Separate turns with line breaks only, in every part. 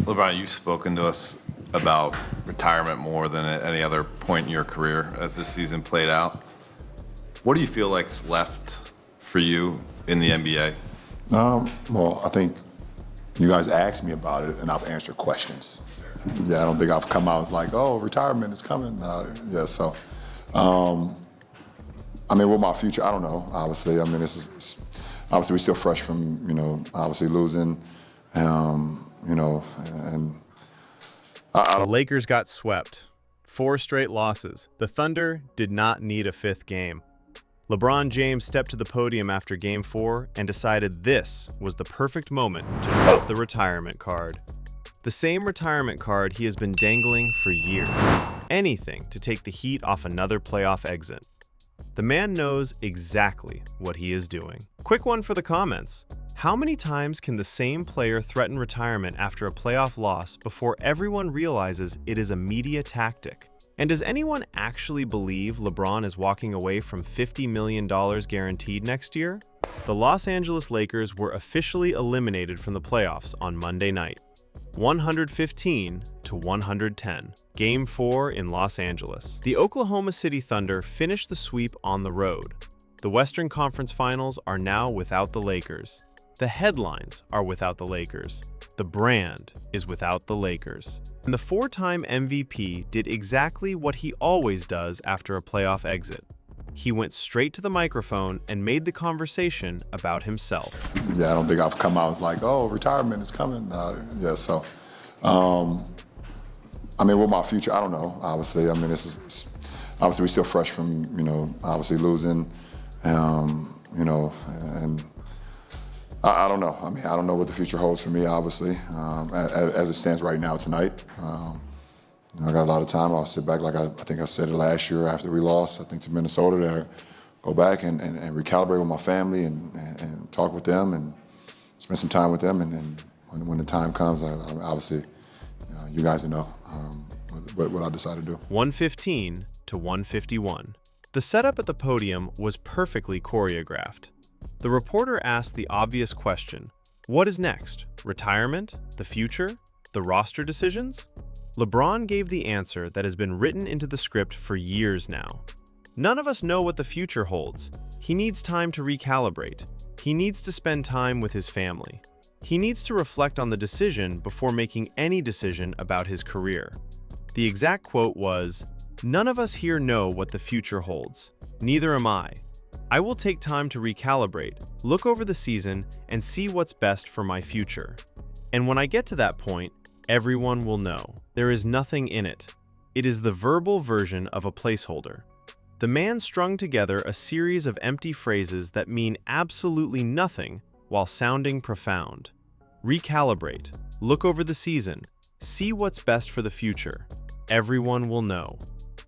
LeBron, you've spoken to us about retirement more than at any other point in your career as this season played out. What do you feel like's left for you in the NBA?
Well, I think you guys asked me about it, and I've answered questions. Yeah, I don't think I've come out and like, oh, retirement is coming. So, I mean, what my future, I don't know, obviously. I mean, obviously we're still fresh from, obviously losing, and
The Lakers got swept. 4 straight losses. The Thunder did not need a 5th game. LeBron James stepped to the podium after Game 4 and decided this was the perfect moment to drop the retirement card. The same retirement card he has been dangling for years. Anything to take the heat off another playoff exit. The man knows exactly what he is doing. Quick one for the comments. How many times can the same player threaten retirement after a playoff loss before everyone realizes it is a media tactic? And does anyone actually believe LeBron is walking away from $50 million guaranteed next year? The Los Angeles Lakers were officially eliminated from the playoffs on Monday night. 115-110. Game 4 in Los Angeles. The Oklahoma City Thunder finished the sweep on the road. The Western Conference Finals are now without the Lakers. The headlines are without the Lakers. The brand is without the Lakers. And the 4-time MVP did exactly what he always does after a playoff exit. He went straight to the microphone and made the conversation about himself.
Yeah, I don't think I've come out and like, oh, retirement is coming. I mean, what my future, I don't know, obviously. I mean, obviously we're still fresh from, obviously losing, and I don't know. I mean, I don't know what the future holds for me, obviously, as it stands right now tonight. I got a lot of time. I'll sit back, like I think I said it last year after we lost, I think to Minnesota, there, go back and recalibrate with my family and talk with them and spend some time with them. And then when the time comes, obviously, you guys know what I decide to do.
115-151. The setup at the podium was perfectly choreographed. The reporter asked the obvious question, what is next? Retirement? The future? The roster decisions? LeBron gave the answer that has been written into the script for years now. None of us know what the future holds. He needs time to recalibrate. He needs to spend time with his family. He needs to reflect on the decision before making any decision about his career. The exact quote was, "None of us here know what the future holds. Neither am I. I will take time to recalibrate, look over the season, and see what's best for my future. And when I get to that point, everyone will know. There is nothing in it. It is the verbal version of a placeholder." The man strung together a series of empty phrases that mean absolutely nothing while sounding profound. Recalibrate, look over the season, see what's best for the future. Everyone will know.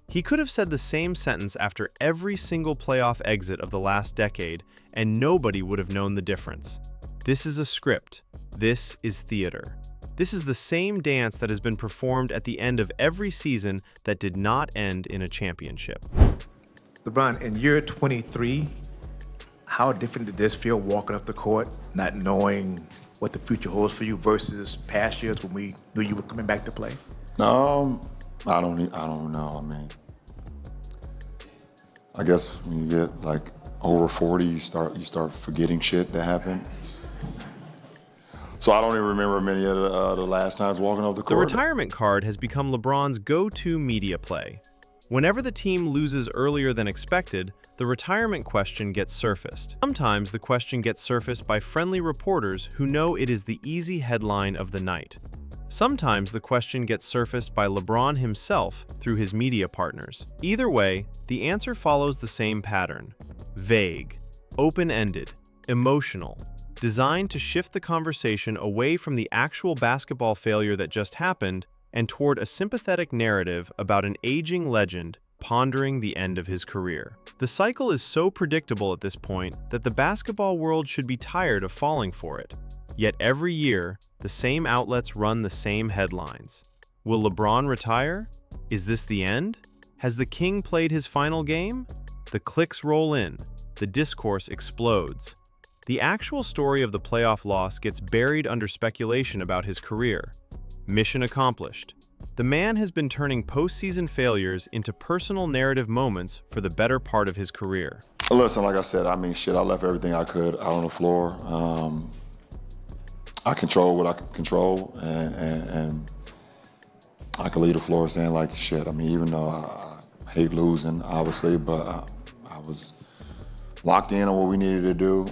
He could have said the same sentence after every single playoff exit of the last decade, and nobody would have known the difference. This is a script. This is theater. This is the same dance that has been performed at the end of every season that did not end in a championship.
LeBron, in year 23, how different did this feel walking off the court, not knowing what the future holds for you versus past years when we knew you were coming back to play?
I don't know. I mean, I guess when you get like over 40, you start forgetting shit that happened. So I don't even remember many of the last times walking off the court.
The retirement card has become LeBron's go-to media play. Whenever the team loses earlier than expected, the retirement question gets surfaced. Sometimes the question gets surfaced by friendly reporters who know it is the easy headline of the night. Sometimes the question gets surfaced by LeBron himself through his media partners. Either way, the answer follows the same pattern: vague, open-ended, emotional, designed to shift the conversation away from the actual basketball failure that just happened and toward a sympathetic narrative about an aging legend pondering the end of his career. The cycle is so predictable at this point that the basketball world should be tired of falling for it. Yet every year, the same outlets run the same headlines. Will LeBron retire? Is this the end? Has the king played his final game? The clicks roll in. The discourse explodes. The actual story of the playoff loss gets buried under speculation about his career. Mission accomplished. The man has been turning postseason failures into personal narrative moments for the better part of his career.
Listen, like I said, I mean, shit, I left everything I could out on the floor. I control what I can control, and I can leave the floor saying, like, shit, I mean, even though I hate losing, obviously, but I was locked in on what we needed to do.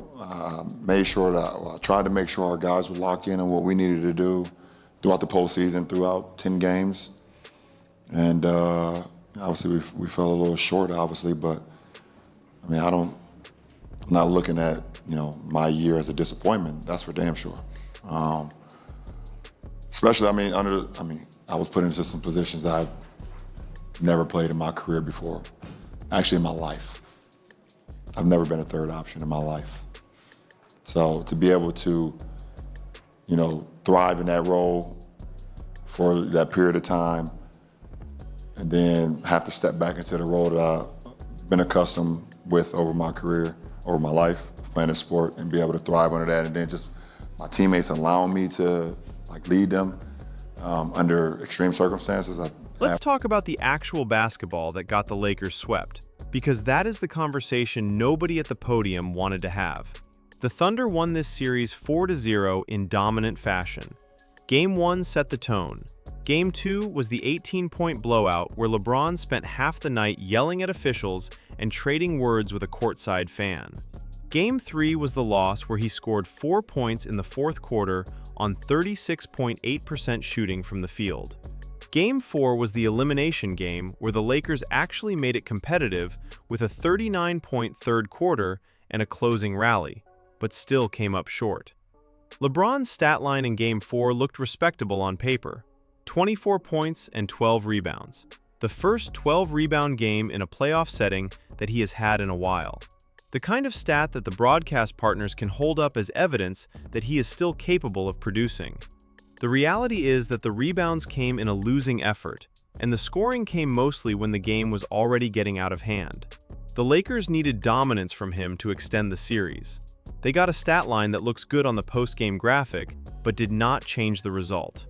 Made sure that I tried to make sure our guys were locked in on what we needed to do throughout the postseason, throughout 10 games. And obviously we fell a little short, obviously, but I mean, I'm not looking at, my year as a disappointment. That's for damn sure. Especially, I was put into some positions that I've never played in my career before. Actually, in my life. I've never been a third option in my life. So to be able to, thrive in that role for that period of time, and then have to step back into the role that I've been accustomed with over my career, over my life, playing a sport, and be able to thrive under that, and then just my teammates allowing me to lead them under extreme circumstances.
Let's talk about the actual basketball that got the Lakers swept, because that is the conversation nobody at the podium wanted to have. The Thunder won this series 4-0 in dominant fashion. Game 1 set the tone. Game 2 was the 18-point blowout where LeBron spent half the night yelling at officials and trading words with a courtside fan. Game 3 was the loss where he scored 4 points in the fourth quarter on 36.8% shooting from the field. Game 4 was the elimination game where the Lakers actually made it competitive with a 39-point third quarter and a closing rally, but still came up short. LeBron's stat line in Game 4 looked respectable on paper: 24 points and 12 rebounds. The first 12-rebound game in a playoff setting that he has had in a while. The kind of stat that the broadcast partners can hold up as evidence that he is still capable of producing. The reality is that the rebounds came in a losing effort, and the scoring came mostly when the game was already getting out of hand. The Lakers needed dominance from him to extend the series. They got a stat line that looks good on the post-game graphic, but did not change the result.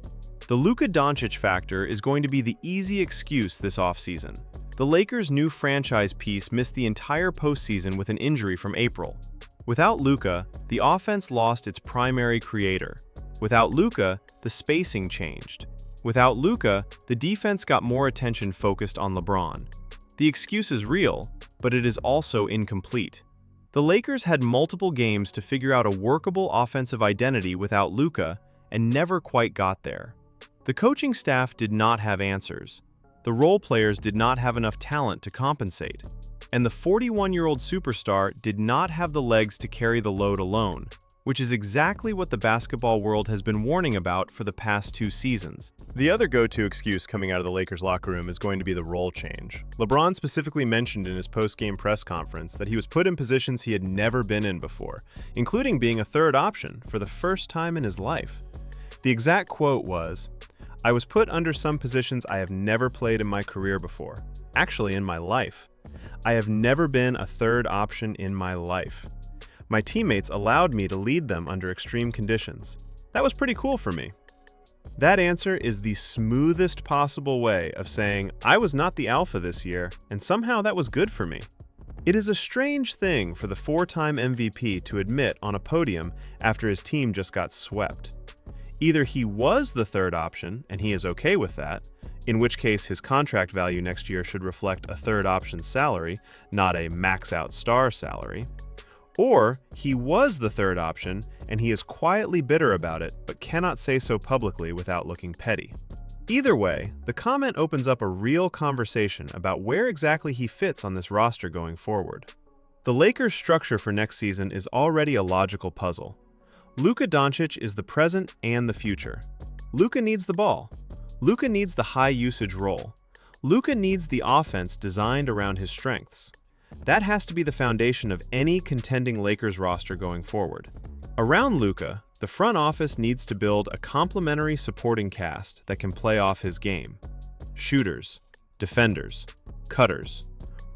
The Luka Doncic factor is going to be the easy excuse this offseason. The Lakers' new franchise piece missed the entire postseason with an injury from April. Without Luka, the offense lost its primary creator. Without Luka, the spacing changed. Without Luka, the defense got more attention focused on LeBron. The excuse is real, but it is also incomplete. The Lakers had multiple games to figure out a workable offensive identity without Luka and never quite got there. The coaching staff did not have answers. The role players did not have enough talent to compensate. And the 41-year-old superstar did not have the legs to carry the load alone, which is exactly what the basketball world has been warning about for the past 2 seasons.
The other go-to excuse coming out of the Lakers locker room is going to be the role change. LeBron specifically mentioned in his post-game press conference that he was put in positions he had never been in before, including being a third option for the first time in his life. The exact quote was, "I was put under some positions I have never played in my career before. Actually, in my life. I have never been a third option in my life. My teammates allowed me to lead them under extreme conditions. That was pretty cool for me." That answer is the smoothest possible way of saying, I was not the alpha this year, and somehow that was good for me. It is a strange thing for the 4-time MVP to admit on a podium after his team just got swept. Either he was the third option, and he is okay with that, in which case his contract value next year should reflect a third option salary, not a max-out star salary. Or he was the third option, and he is quietly bitter about it, but cannot say so publicly without looking petty. Either way, the comment opens up a real conversation about where exactly he fits on this roster going forward. The Lakers' structure for next season is already a logical puzzle. Luka Doncic is the present and the future. Luka needs the ball. Luka needs the high-usage role. Luka needs the offense designed around his strengths. That has to be the foundation of any contending Lakers roster going forward. Around Luka, the front office needs to build a complementary supporting cast that can play off his game. Shooters, defenders, cutters,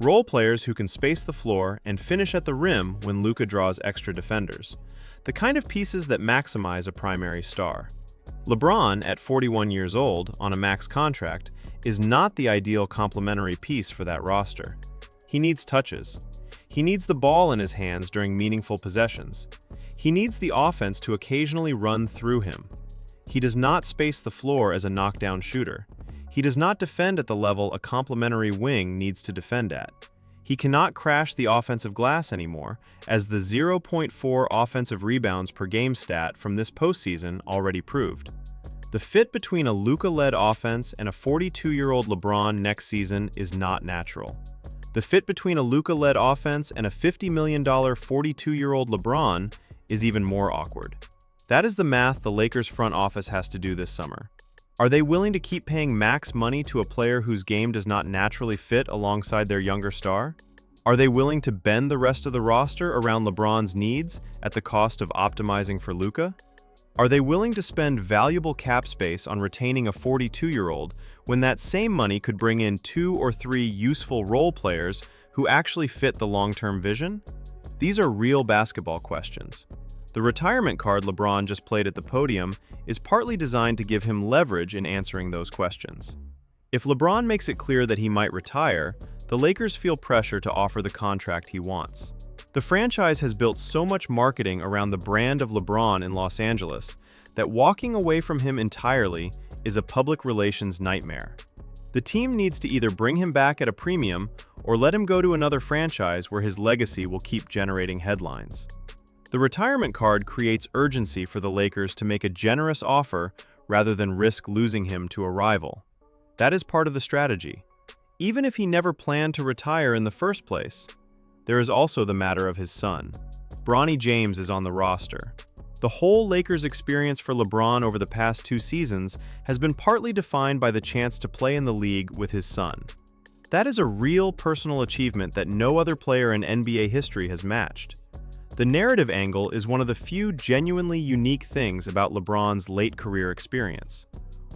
role players who can space the floor and finish at the rim when Luka draws extra defenders. The kind of pieces that maximize a primary star.
LeBron, at 41 years old, on a max contract, is not the ideal complementary piece for that roster. He needs touches. He needs the ball in his hands during meaningful possessions. He needs the offense to occasionally run through him. He does not space the floor as a knockdown shooter. He does not defend at the level a complementary wing needs to defend at. He cannot crash the offensive glass anymore, as the 0.4 offensive rebounds per game stat from this postseason already proved. The fit between a Luka-led offense and a 42-year-old LeBron next season is not natural. The fit between a Luka-led offense and a $50 million 42-year-old LeBron is even more awkward. That is the math the Lakers front office has to do this summer. Are they willing to keep paying max money to a player whose game does not naturally fit alongside their younger star? Are they willing to bend the rest of the roster around LeBron's needs at the cost of optimizing for Luka? Are they willing to spend valuable cap space on retaining a 42-year-old when that same money could bring in 2 or 3 useful role players who actually fit the long-term vision? These are real basketball questions. The retirement card LeBron just played at the podium is partly designed to give him leverage in answering those questions. If LeBron makes it clear that he might retire, the Lakers feel pressure to offer the contract he wants. The franchise has built so much marketing around the brand of LeBron in Los Angeles that walking away from him entirely is a public relations nightmare. The team needs to either bring him back at a premium or let him go to another franchise where his legacy will keep generating headlines. The retirement card creates urgency for the Lakers to make a generous offer rather than risk losing him to a rival. That is part of the strategy. Even if he never planned to retire in the first place, there is also the matter of his son. Bronny James is on the roster. The whole Lakers experience for LeBron over the past 2 seasons has been partly defined by the chance to play in the league with his son. That is a real personal achievement that no other player in NBA history has matched. The narrative angle is one of the few genuinely unique things about LeBron's late career experience.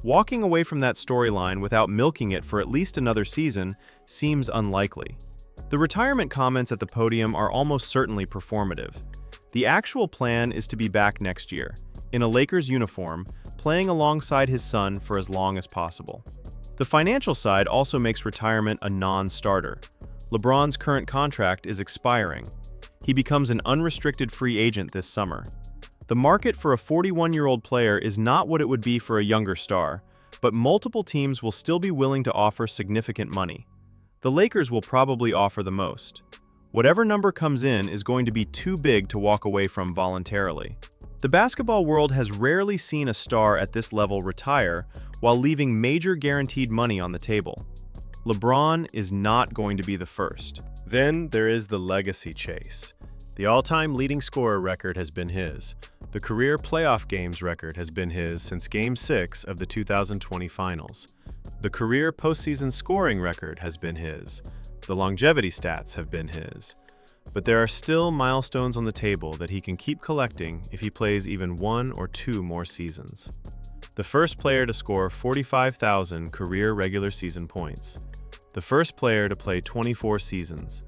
Walking away from that storyline without milking it for at least another season seems unlikely. The retirement comments at the podium are almost certainly performative. The actual plan is to be back next year, in a Lakers uniform, playing alongside his son for as long as possible. The financial side also makes retirement a non-starter. LeBron's current contract is expiring. He becomes an unrestricted free agent this summer. The market for a 41-year-old player is not what it would be for a younger star, but multiple teams will still be willing to offer significant money. The Lakers will probably offer the most. Whatever number comes in is going to be too big to walk away from voluntarily. The basketball world has rarely seen a star at this level retire while leaving major guaranteed money on the table. LeBron is not going to be the first.
Then there is the legacy chase. The all-time leading scorer record has been his. The career playoff games record has been his since Game 6 of the 2020 Finals. The career postseason scoring record has been his. The longevity stats have been his. But there are still milestones on the table that he can keep collecting if he plays even 1 or 2 more seasons. The first player to score 45,000 career regular season points. The first player to play 24 seasons.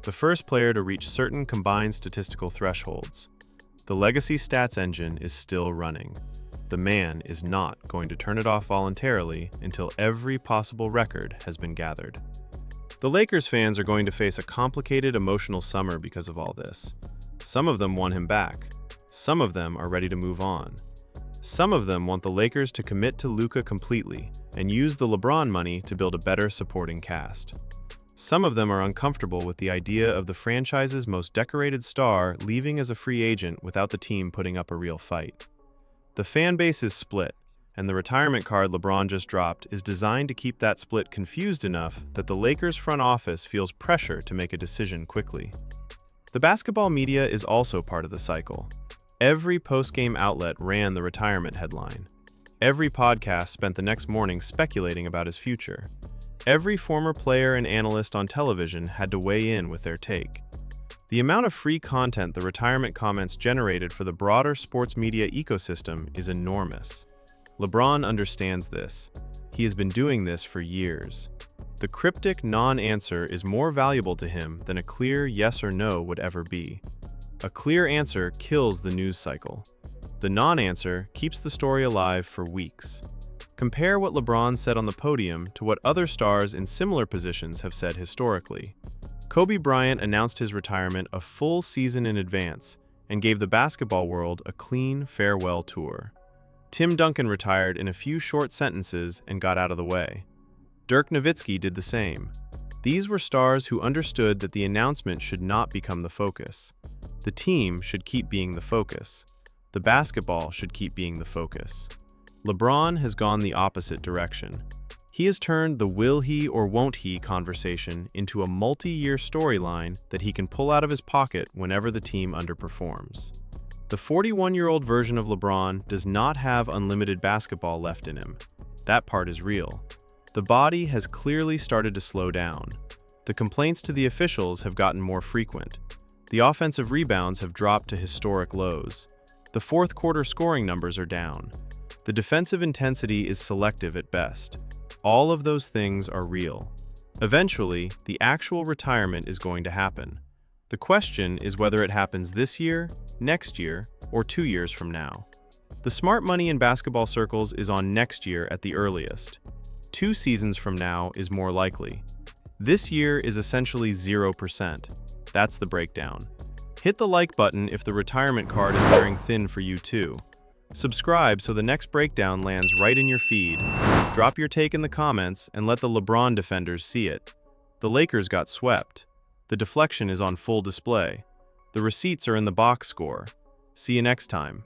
The first player to reach certain combined statistical thresholds. The legacy stats engine is still running. The man is not going to turn it off voluntarily until every possible record has been gathered. The Lakers fans are going to face a complicated emotional summer because of all this. Some of them want him back. Some of them are ready to move on. Some of them want the Lakers to commit to Luka completely and use the LeBron money to build a better supporting cast. Some of them are uncomfortable with the idea of the franchise's most decorated star leaving as a free agent without the team putting up a real fight. The fan base is split, and the retirement card LeBron just dropped is designed to keep that split confused enough that the Lakers front office feels pressure to make a decision quickly. The basketball media is also part of the cycle. Every post-game outlet ran the retirement headline. Every podcast spent the next morning speculating about his future. Every former player and analyst on television had to weigh in with their take. The amount of free content the retirement comments generated for the broader sports media ecosystem is enormous. LeBron understands this. He has been doing this for years. The cryptic non-answer is more valuable to him than a clear yes or no would ever be. A clear answer kills the news cycle.
The non-answer keeps the story alive for weeks. Compare what LeBron said on the podium to what other stars in similar positions have said historically. Kobe Bryant announced his retirement a full season in advance and gave the basketball world a clean farewell tour. Tim Duncan retired in a few short sentences and got out of the way. Dirk Nowitzki did the same. These were stars who understood that the announcement should not become the focus. The team should keep being the focus. The basketball should keep being the focus. LeBron has gone the opposite direction. He has turned the will he or won't he conversation into a multi-year storyline that he can pull out of his pocket whenever the team underperforms. The 41-year-old version of LeBron does not have unlimited basketball left in him. That part is real. The body has clearly started to slow down. The complaints to the officials have gotten more frequent. The offensive rebounds have dropped to historic lows. The fourth quarter scoring numbers are down. The defensive intensity is selective at best. All of those things are real. Eventually, the actual retirement is going to happen. The question is whether it happens this year, next year, or 2 years from now. The smart money in basketball circles is on next year at the earliest. 2 seasons from now is more likely. This year is essentially 0%. That's the breakdown. Hit the like button if the retirement card is wearing thin for you too. Subscribe so the next breakdown lands right in your feed. Drop your take in the comments and let the LeBron defenders see it. The Lakers got swept. The deflection is on full display. The receipts are in the box score. See you next time.